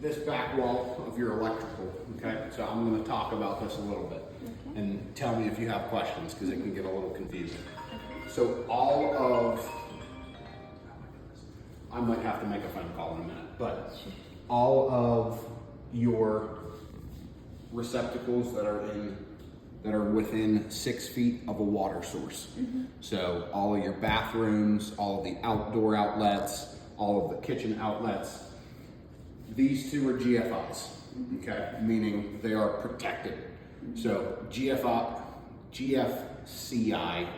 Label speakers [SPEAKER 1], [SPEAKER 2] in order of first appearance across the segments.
[SPEAKER 1] this back wall of your electrical, okay? So I'm gonna talk about this a little bit and tell me if you have questions because it can get a little confusing. So all of, I might have to make a phone call in a minute, but all of your receptacles that are within 6 feet of a water source. So all of your bathrooms, all of the outdoor outlets, all of the kitchen outlets, these two are GFIs, okay? Meaning they are protected. So GFCI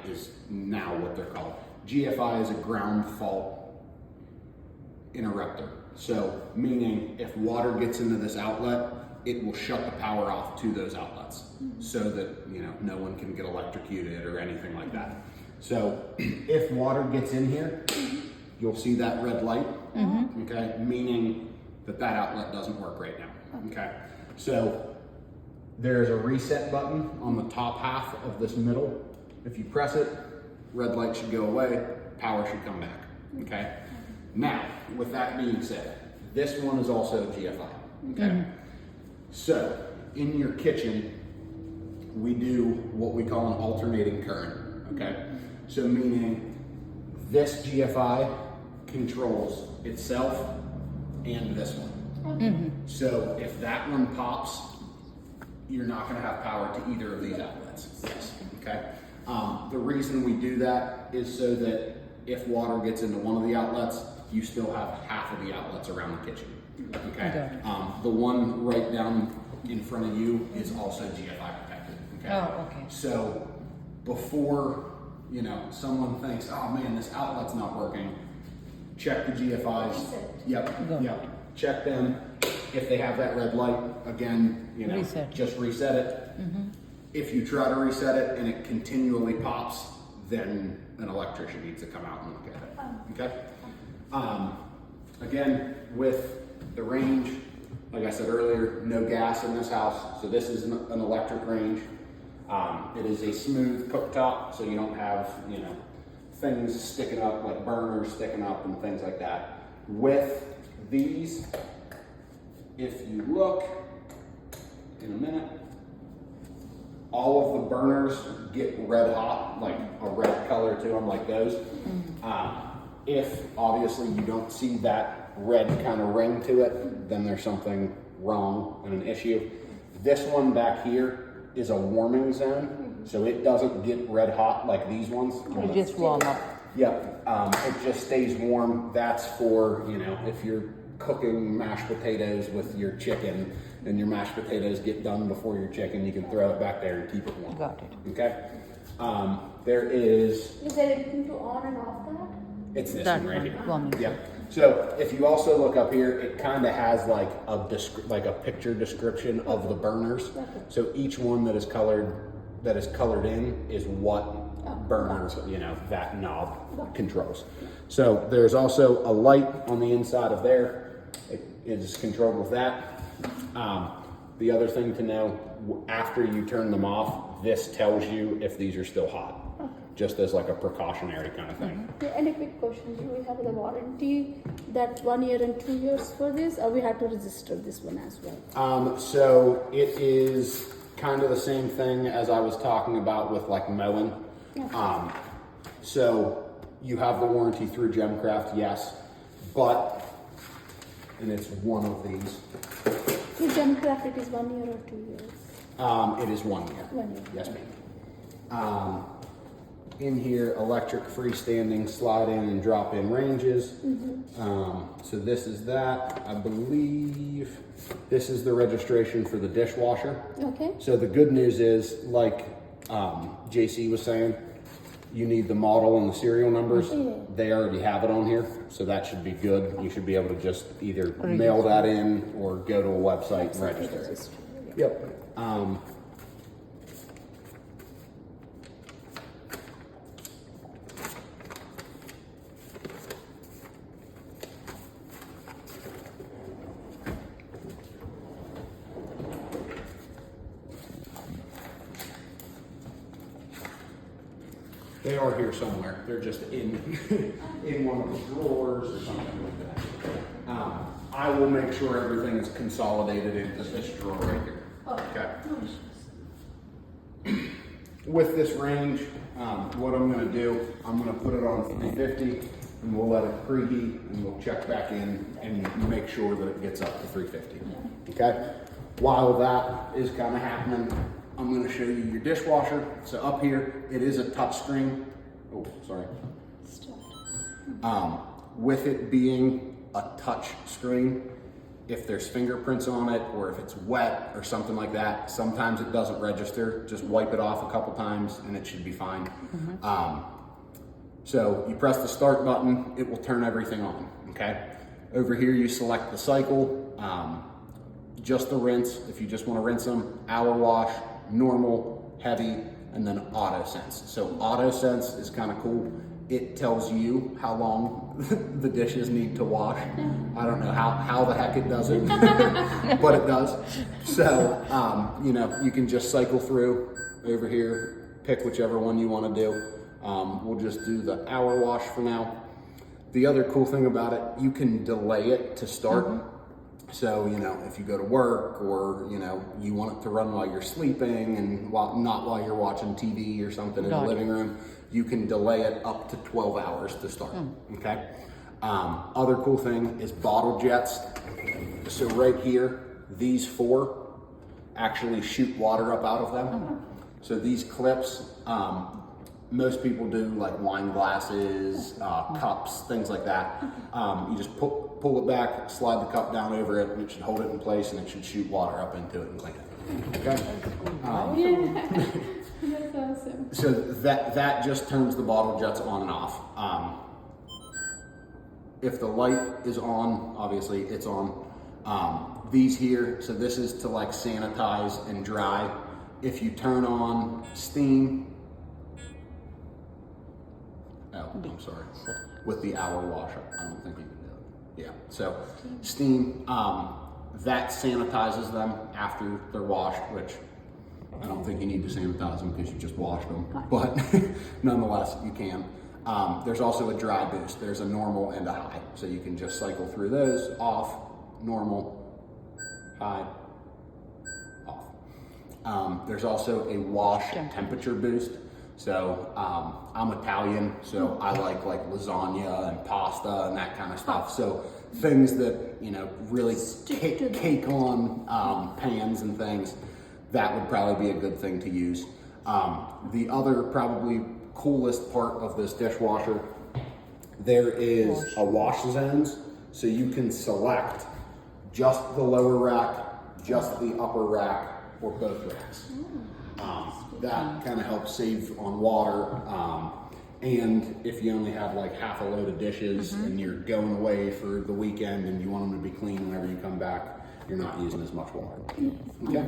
[SPEAKER 1] is now what they're called. GFI is a ground fault interrupter. So meaning if water gets into this outlet, it will shut the power off to those outlets so that, you know, no one can get electrocuted or anything like that. So if water gets in here, you'll see that red light, okay? Meaning that outlet doesn't work right now, okay? So there's a reset button on the top half of this middle. If you press it, red light should go away, power should come back, okay? Now, with that being said, this one is also GFI, okay? So in your kitchen, we do what we call an alternating current, okay? So meaning this GFI controls itself and this one. So if that one pops, you're not gonna have power to either of these outlets, okay? The reason we do that is so that if water gets into one of the outlets, you still have half of the outlets around the kitchen, okay? The one right down in front of you is also GFI protected, okay?
[SPEAKER 2] Oh, okay.
[SPEAKER 1] So before, you know, someone thinks, oh man, this outlet's not working, check the GFIs. Yep. Check them. If they have that red light, again, you know, just reset it. If you try to reset it and it continually pops, then an electrician needs to come out and look at it, okay? Again, with the range, like I said earlier, no gas in this house. So this is an electric range. It is a smooth cooktop, so you don't have, you know, things sticking up, like burners sticking up and things like that. With these, if you look in a minute, all of the burners get red hot, like a red color to them, like those. If obviously you don't see that red kind of ring to it, then there's something wrong and an issue. This one back here is a warming zone, so it doesn't get red hot like these ones.
[SPEAKER 2] It just warm up.
[SPEAKER 1] Yep, it just stays warm. That's for, you know, if you're cooking mashed potatoes with your chicken and your mashed potatoes get done before your chicken, you can throw it back there and keep it warm.
[SPEAKER 2] Got it.
[SPEAKER 1] Okay? There is...
[SPEAKER 3] Is there anything to on and off that?
[SPEAKER 1] It's this
[SPEAKER 2] That
[SPEAKER 1] one right here.
[SPEAKER 2] warming.
[SPEAKER 1] Yep. So if you also look up here, it kind of has like a picture description of the burners. So each one that is colored in is what burners, you know, that knob controls. So there's also a light on the inside of there. It is controlled with that. The other thing to know, after you turn them off, this tells you if these are still hot. Just as like a precautionary kind of thing.
[SPEAKER 3] And a quick question, do we have the warranty that 1 year and 2 years for this, or we have to register this one as well?
[SPEAKER 1] So it is kind of the same thing as I was talking about with like mowing. So you have the warranty through Gemcraft, yes, but, and it's one of these.
[SPEAKER 3] With Gemcraft, it is 1 year or 2 years?
[SPEAKER 1] It is 1 year.
[SPEAKER 3] 1 year.
[SPEAKER 1] Yes, ma'am. In here, electric freestanding slide in and drop in ranges. So this is that. I believe this is the registration for the dishwasher.
[SPEAKER 3] Okay.
[SPEAKER 1] So the good news is, like JC was saying, you need the model and the serial numbers. They already have it on here, so that should be good. You should be able to just either mail that in or go to a website and register it. Yep. They are here somewhere. They're just in in one of the drawers or something like that. I will make sure everything is consolidated into this drawer right here. Okay. With this range, what I'm going to do, I'm going to put it on 350 and we'll let it preheat and we'll check back in and make sure that it gets up to 350. Okay. While that is kind of happening, I'm going to show you your dishwasher. So up here, it is a touch screen. Oh, sorry. With it being a touch screen, if there's fingerprints on it or if it's wet or something like that, sometimes it doesn't register. Just wipe it off a couple times and it should be fine. So you press the start button, it will turn everything on, okay? Over here you select the cycle, just the rinse, if you just want to rinse them, hour wash, normal, heavy, and then auto sense. So auto sense is kind of cool. It tells you how long the dishes need to wash. I don't know how the heck it does it, but it does. So, you know, you can just cycle through over here, pick whichever one you want to do. We'll just do the hour wash for now. The other cool thing about it, you can delay it to start. So, you know, if you go to work or, you know, you want it to run while you're sleeping and not while you're watching TV or something in the living room, you can delay it up to 12 hours to start, okay? Other cool thing is bottle jets. So right here, these 4 actually shoot water up out of them. So these clips, most people do like wine glasses, cups, things like that. You just pull it back, slide the cup down over it, and it should hold it in place and it should shoot water up into it and clean it. Okay?
[SPEAKER 3] That's awesome.
[SPEAKER 1] So that just turns the bottle jets on and off. If the light is on, obviously it's on. These here, so this is to like sanitize and dry. If you turn on steam, I'm sorry, with the hour wash, I don't think you can do it. Yeah, so steam, that sanitizes them after they're washed, which I don't think you need to sanitize them because you just washed them, but nonetheless, you can. There's also a dry boost. There's a normal and a high, so you can just cycle through those, off, normal, high, off. There's also a wash temperature boost. So I'm Italian, so I like lasagna and pasta and that kind of stuff. So things that, you know, really cake on pans and things, that would probably be a good thing to use. The other probably coolest part of this dishwasher, there is a wash zones. So you can select just the lower rack, just the upper rack, or both racks. That kind of helps save on water. And if you only have like half a load of dishes and you're going away for the weekend and you want them to be clean whenever you come back, you're not using as much water. Okay.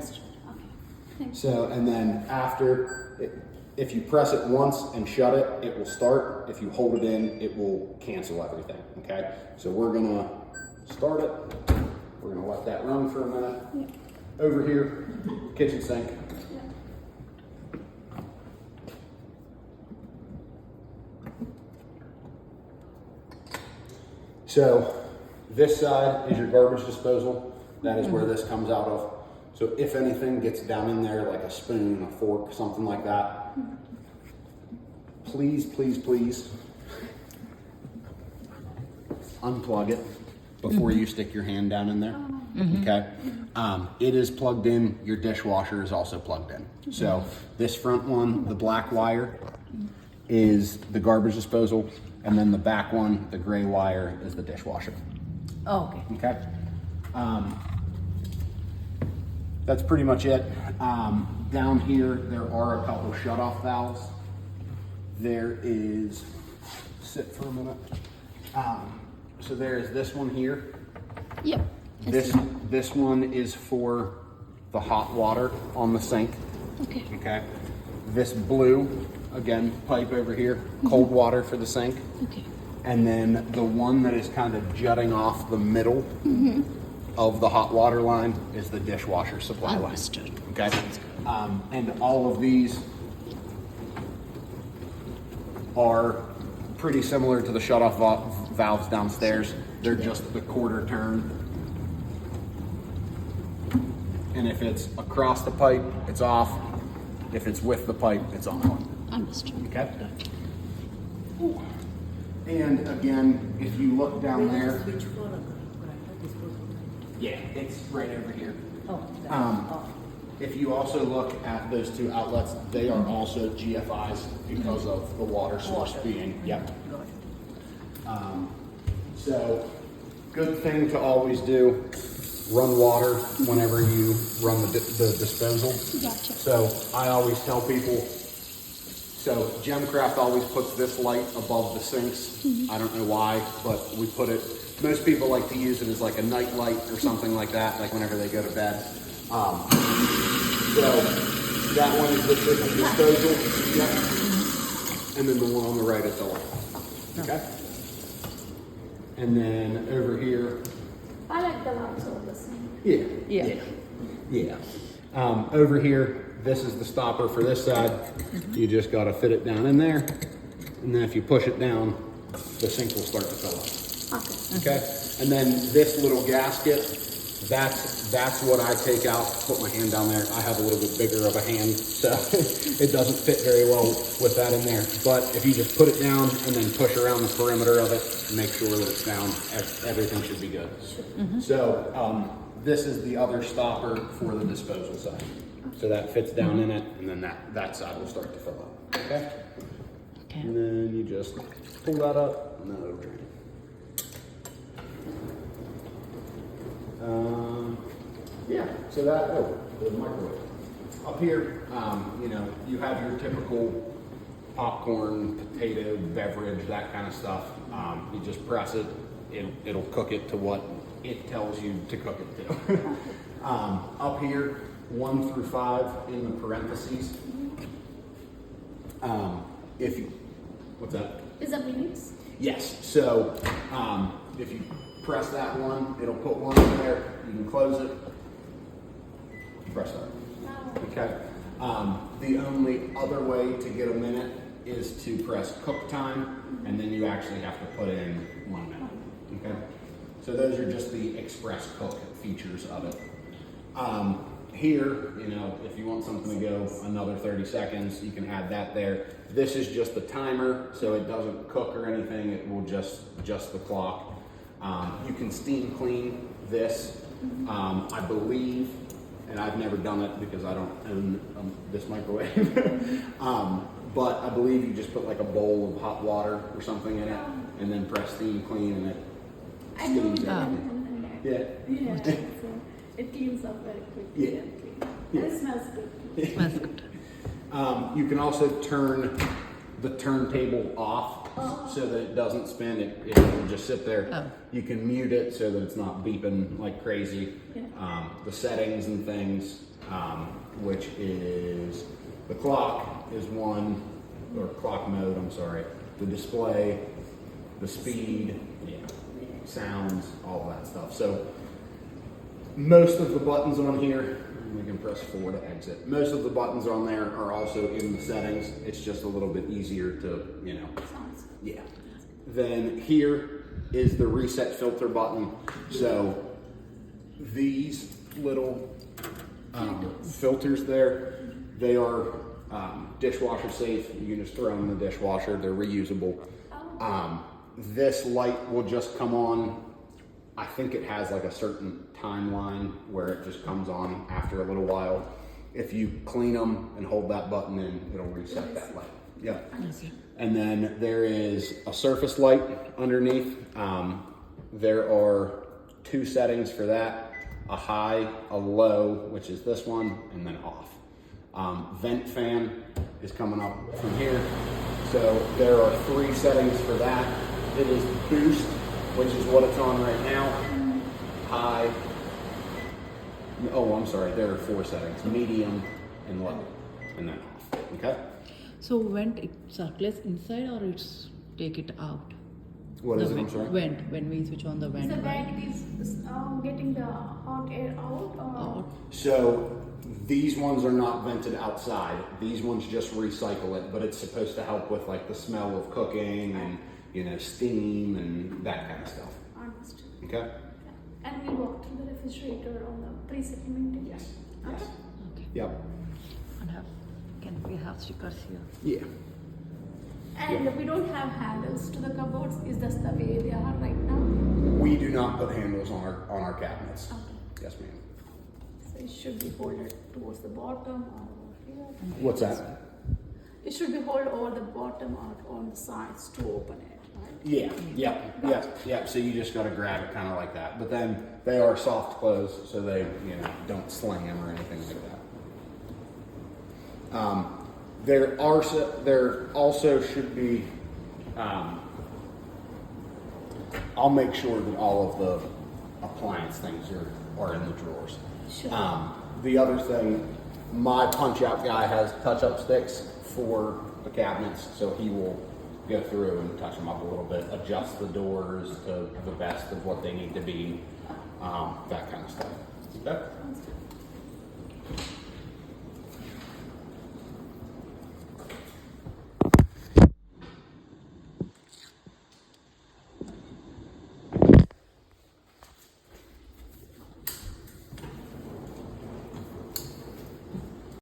[SPEAKER 1] So, and then after, if you press it once and shut it, it will start. If you hold it in, it will cancel everything. Okay. So we're gonna start it. We're gonna let that run for a minute. Over here, kitchen sink. So this side is your garbage disposal. That is where this comes out of. So if anything gets down in there, like a spoon, a fork, something like that, please, please, please unplug it before you stick your hand down in there. Okay. It is plugged in. Your dishwasher is also plugged in. So this front one, the black wire, is the garbage disposal. And then the back one, the gray wire, is the dishwasher.
[SPEAKER 2] Oh, okay.
[SPEAKER 1] Okay. That's pretty much it. Down here, there are a couple shut-off valves. There is, sit for a minute. So there is this one here.
[SPEAKER 3] Yep.
[SPEAKER 1] This one is for the hot water on the sink.
[SPEAKER 3] Okay.
[SPEAKER 1] Okay. This blue, again, pipe over here, cold water for the sink.
[SPEAKER 3] Okay.
[SPEAKER 1] And then the one that is kind of jutting off the middle of the hot water line is the dishwasher supply line. Okay. And all of these are pretty similar to the shut-off valves downstairs. They're just the quarter turn and if it's across the pipe, it's off. If it's with the pipe, it's on.
[SPEAKER 3] Understood.
[SPEAKER 1] Okay? And again, if you look down there, yeah, it's right over here. If you also look at those two outlets, they are also GFIs because of the water source being, yep. So, good thing to always do, run water whenever you run the disposal.
[SPEAKER 3] Gotcha.
[SPEAKER 1] So, I always tell people, so Gemcraft always puts this light above the sinks. I don't know why, but we put it, most people like to use it as like a night light or something like that, like whenever they go to bed. So that one is the disposal, yep. And then the one on the right is the light, okay? And then over here.
[SPEAKER 3] I like the lights on the same.
[SPEAKER 1] Yeah. Over here, this is the stopper for this side. You just gotta fit it down in there. And then if you push it down, the sink will start to fill up. Okay? And then this little gasket, that's what I take out, put my hand down there. I have a little bit bigger of a hand, so it doesn't fit very well with that in there. But if you just put it down and then push around the perimeter of it, make sure that it's down, everything should be good. So this is the other stopper for the disposal side. So that fits down in it, and then that side will start to fill up, okay? And then you just pull that up, and then it'll drain. Yeah, so that, the microwave. Up here, you know, you have your typical popcorn, potato, beverage, that kind of stuff. You just press it, it'll cook it to what it tells you to cook it to. Up here, 1 through 5 in the parentheses. If you, what's that?
[SPEAKER 3] Is that minutes?
[SPEAKER 1] Yes, so if you press that one, it'll put one in there, you can close it, press that. Okay. The only other way to get a minute is to press cook time, and then you actually have to put in 1 minute. Okay. So those are just the express cook features of it. Here, you know, if you want something to go another 30 seconds, you can add that there. This is just the timer, so it doesn't cook or anything. It will just adjust the clock. You can steam clean this. I believe, and I've never done it because I don't own this microwave, but I believe you just put like a bowl of hot water or something in it, and then press steam clean, and it steams everything. Yeah.
[SPEAKER 3] So it cleans up very quickly.
[SPEAKER 1] Yeah.
[SPEAKER 3] And it smells good.
[SPEAKER 2] Smells good.
[SPEAKER 1] You can also turn the turntable off so that it doesn't spin. It will just sit there. You can mute it so that it's not beeping like crazy. The settings and things, which is the clock is one, or clock mode, I'm sorry. The display, the speed, sounds, all that stuff. So most of the buttons on here, we can press 4 to exit. Most of the buttons on there are also in the settings. It's just a little bit easier to, you know. Yeah. Then here is the reset filter button. So these little filters there, they are dishwasher safe. You can just throw them in the dishwasher. They're reusable. This light will just come on. I think it has like a certain timeline where it just comes on after a little while. If you clean them and hold that button in, it'll reset that light. Yeah. And then there is a surface light underneath. There are 2 settings for that. A high, a low, which is this one, and then off. Vent fan is coming up from here. So there are 3 settings for that. It is boost, which is what it's on right now. High. Oh, I'm sorry. There are 4 settings: medium and low, and then off. Okay.
[SPEAKER 2] So vent, it circulates inside or it's take it out?
[SPEAKER 1] What is it? I'm sorry.
[SPEAKER 2] Vent. When we switch on the vent.
[SPEAKER 3] The vent is getting the hot air out. Or?
[SPEAKER 1] So these ones are not vented outside. These ones just recycle it, but it's supposed to help with like the smell of cooking and, you know, steam and that kind of stuff.
[SPEAKER 3] Understood.
[SPEAKER 1] Okay.
[SPEAKER 3] And we walk through the refrigerator on the pre-supplemented?
[SPEAKER 1] Yes.
[SPEAKER 3] Okay.
[SPEAKER 1] Yes.
[SPEAKER 2] Okay.
[SPEAKER 1] Yep.
[SPEAKER 2] And can we have stickers here?
[SPEAKER 1] Yeah.
[SPEAKER 3] And we don't have handles to the cupboards. Is that the way they are right now?
[SPEAKER 1] We do not put handles on our cabinets.
[SPEAKER 3] Okay.
[SPEAKER 1] Yes, ma'am.
[SPEAKER 3] So it should be folded towards the bottom or here.
[SPEAKER 1] What's that?
[SPEAKER 3] It should be held over the bottom or on the sides to open it, right?
[SPEAKER 1] Yeah. Yep. Yep. Yep. So you just got to grab it kind of like that. But then they are soft close, so they don't slam or anything like that. There also should be. I'll make sure that all of the appliance things are in the drawers.
[SPEAKER 3] Sure.
[SPEAKER 1] The other thing, my punch out guy has touch up sticks for the cabinets, so he will go through and touch them up a little bit, adjust the doors to the best of what they need to be, that kind of stuff. Okay?